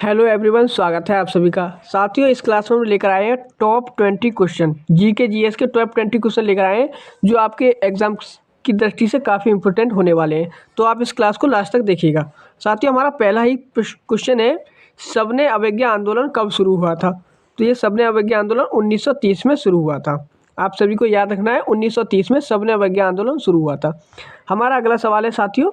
Hello everyone, स्वागत है आप सभी का। साथियों, इस क्लास में हम लेकर आए हैं टॉप 20 क्वेश्चन, जीके जीएस के टॉप 20 क्वेश्चन लेकर आए हैं जो आपके एग्जाम की दृष्टि से काफ़ी इंपॉर्टेंट होने वाले हैं। तो आप इस क्लास को लास्ट तक देखिएगा। साथियों, हमारा पहला ही क्वेश्चन है, सबने अवज्ञा आंदोलन कब शुरू हुआ था? तो ये सबने अवज्ञा आंदोलन 1930 में शुरू हुआ था। आप सभी को याद रखना है, 1930 में सबने अवज्ञा आंदोलन शुरू हुआ था। हमारा अगला सवाल है साथियों,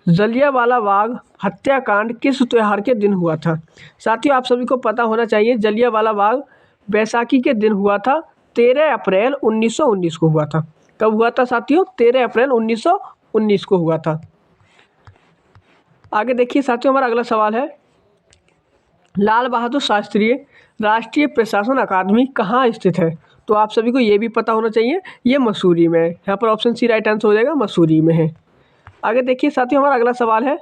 जलियांवाला बाग हत्याकांड किस त्योहार के दिन हुआ था? साथियों, आप सभी को पता होना चाहिए, जलियांवाला बाग बैसाखी के दिन हुआ था। 13 अप्रैल 1919 को हुआ था। कब हुआ था साथियों? 13 अप्रैल 1919 को हुआ था। आगे देखिए साथियों, हमारा अगला सवाल है, लाल बहादुर शास्त्री राष्ट्रीय प्रशासन अकादमी कहाँ स्थित है? तो आप सभी को ये भी पता होना चाहिए, ये मसूरी में है। यहाँ पर ऑप्शन सी राइट आंसर हो जाएगा, मसूरी में है। आगे देखिए साथियों, हमारा अगला सवाल है,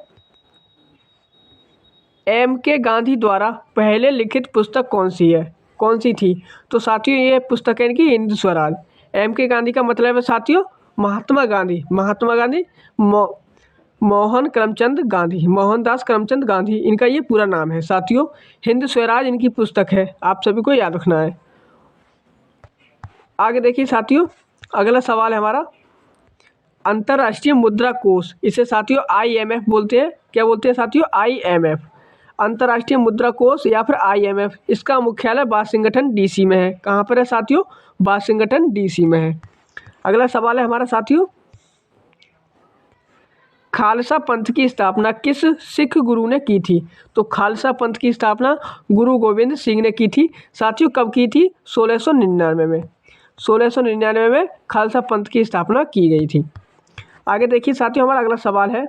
M.K. गांधी द्वारा पहले लिखित पुस्तक कौन सी थी? तो साथियों, ये पुस्तक है इनकी हिंद स्वराज। M.K. गांधी का मतलब है साथियों महात्मा गांधी मोहन करमचंद गांधी, मोहनदास करमचंद गांधी, इनका ये पूरा नाम है साथियों। हिंद स्वराज इनकी पुस्तक है, आप सभी को याद रखना है। आगे देखिए साथियों, अगला सवाल है हमारा, अंतर्राष्ट्रीय मुद्रा कोष, इसे साथियों IMF बोलते हैं। क्या बोलते हैं साथियों? IMF, अंतर्राष्ट्रीय मुद्रा कोष या फिर IMF। इसका मुख्यालय वाशिंगटन DC में है। कहाँ पर है साथियों? वाशिंगटन DC में है। अगला सवाल है हमारा साथियों, खालसा पंथ की स्थापना किस सिख गुरु ने की थी? तो खालसा पंथ की स्थापना गुरु गोविंद सिंह ने की थी। साथियों, कब की थी? 1699 में। 1699 में खालसा पंथ की स्थापना की गई थी। आगे देखिए साथियों, हमारा अगला सवाल है,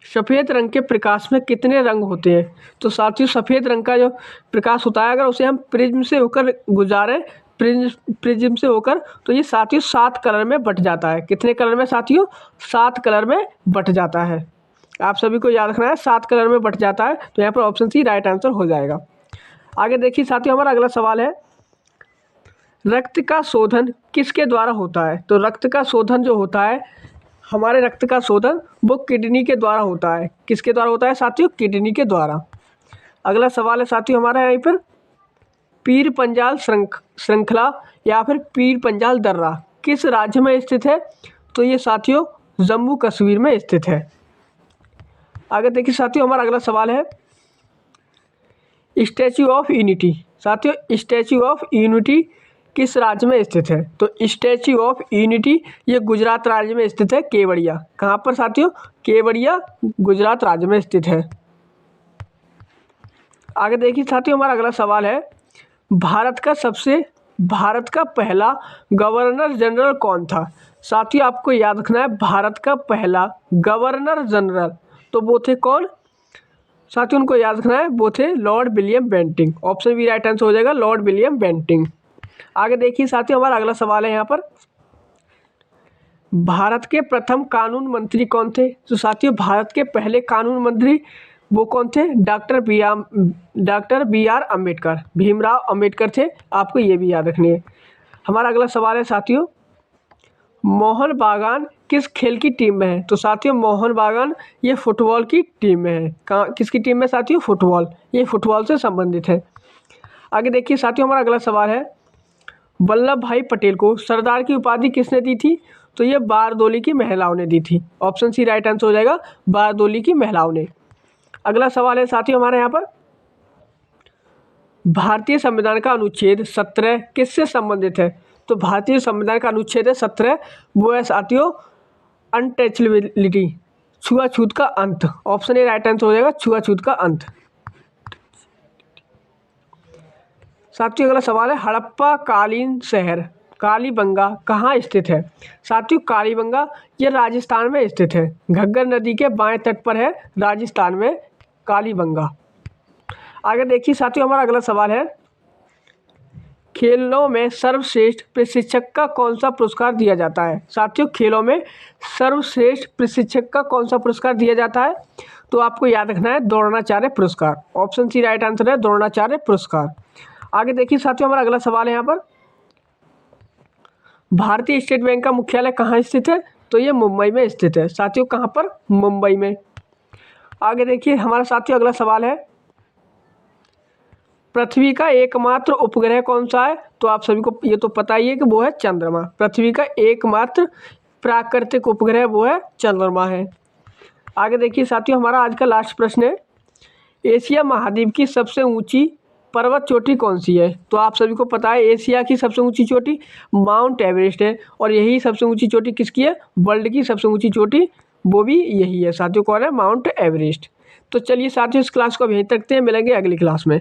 सफ़ेद रंग के प्रकाश में कितने रंग होते हैं? तो साथियों, सफ़ेद रंग का जो प्रकाश होता है, अगर उसे हम प्रिज्म से होकर गुजारें, प्रिज्म से होकर, तो ये साथियों 7 कलर में बट जाता है। कितने कलर में साथियों? 7 कलर में बट जाता है। आप सभी को याद रखना है, 7 कलर में बट जाता है। तो यहाँ पर ऑप्शन सी राइट आंसर हो जाएगा। आगे देखिए साथियों, हमारा अगला सवाल है, रक्त का शोधन किसके द्वारा होता है? तो रक्त का शोधन जो होता है, हमारे रक्त का शोधन वो किडनी के द्वारा होता है। किसके द्वारा होता है साथियों? किडनी के द्वारा। अगला सवाल है साथियों हमारा यहाँ पर, पीर पंजाल श्रृंखला या फिर पीर पंजाल दर्रा किस राज्य में स्थित है? तो ये साथियों जम्मू कश्मीर में स्थित है। आगे देखिए साथियों, हमारा अगला सवाल है, स्टैच्यू ऑफ यूनिटी, साथियों स्टैच्यू ऑफ यूनिटी किस राज्य में स्थित है? तो स्टैच्यू ऑफ यूनिटी ये गुजरात राज्य में स्थित है, केवड़िया। कहाँ पर साथियों? केवड़िया गुजरात राज्य में स्थित है। आगे देखिए साथियों, हमारा अगला सवाल है, भारत का पहला गवर्नर जनरल कौन था? साथियों, आपको याद रखना है, भारत का पहला गवर्नर जनरल, तो वो थे कौन साथियों? उनको याद रखना है, वो थे lord William Bentinck. Option B right answer हो जाएगा, लॉर्ड विलियम बेंटिंक। आगे देखिए साथियों, हमारा अगला सवाल है यहाँ पर, भारत के प्रथम कानून मंत्री कौन थे? तो साथियों, भारत के पहले कानून मंत्री वो कौन थे? डॉक्टर BR अम्बेडकर, भीमराव अम्बेडकर थे। आपको ये भी याद रखनी है। हमारा अगला सवाल है साथियों, मोहन बागान किस खेल की टीम में है? तो साथियों, मोहन बागान ये फुटबॉल की टीम में है। कहाँ, किसकी टीम में साथियों? फुटबॉल, ये फुटबॉल से संबंधित है। आगे देखिए साथियों, हमारा अगला सवाल है, वल्लभ भाई पटेल को सरदार की उपाधि किसने दी थी? तो ये बारदोली की महिलाओं ने दी थी। ऑप्शन सी राइट आंसर हो जाएगा, बारदोली की महिलाओं ने। अगला सवाल है साथियों हमारे यहाँ पर, भारतीय संविधान का अनुच्छेद 17 किससे संबंधित है? तो भारतीय संविधान का अनुच्छेद है 17, वो है साथियों अनटचेबिलिटी, छुआछूत का अंत। ऑप्शन ए राइट आंसर हो जाएगा, छुआछूत का अंत। साथियों, अगला सवाल है, हड़प्पा कालीन शहर कालीबंगा कहाँ स्थित है? साथियों, कालीबंगा ये राजस्थान में स्थित है, घग्गर नदी के बाएं तट पर है, राजस्थान में कालीबंगा। आगे देखिए साथियों, हमारा अगला सवाल है, खेलों में सर्वश्रेष्ठ प्रशिक्षक का कौन सा पुरस्कार दिया जाता है? साथियों, खेलों में सर्वश्रेष्ठ प्रशिक्षक का कौन सा पुरस्कार दिया जाता है? तो आपको याद रखना है, द्रोणाचार्य पुरस्कार। ऑप्शन सी राइट आंसर है, द्रोणाचार्य पुरस्कार। आगे देखिए साथियों, हमारा अगला सवाल है यहाँ पर, भारतीय स्टेट बैंक का मुख्यालय कहाँ स्थित है? तो ये मुंबई में स्थित है साथियों। कहाँ पर? मुंबई में। आगे देखिए हमारा साथियों अगला सवाल है, पृथ्वी का एकमात्र उपग्रह कौन सा है? तो आप सभी को ये तो पता ही है कि वो है चंद्रमा। पृथ्वी का एकमात्र प्राकृतिक उपग्रह वो है चंद्रमा है। आगे देखिए साथियों हमारा आज का लास्ट प्रश्न है, एशिया महाद्वीप की सबसे ऊंची पर्वत चोटी कौन सी है? तो आप सभी को पता है एशिया की सबसे ऊंची चोटी माउंट एवरेस्ट है, और यही सबसे ऊंची चोटी किसकी है? वर्ल्ड की सबसे ऊंची चोटी वो भी यही है साथियों। कौन है? Mount Everest. तो चलिए साथियों इस क्लास को अब यहीं तक रखते हैं, मिलेंगे अगली क्लास में।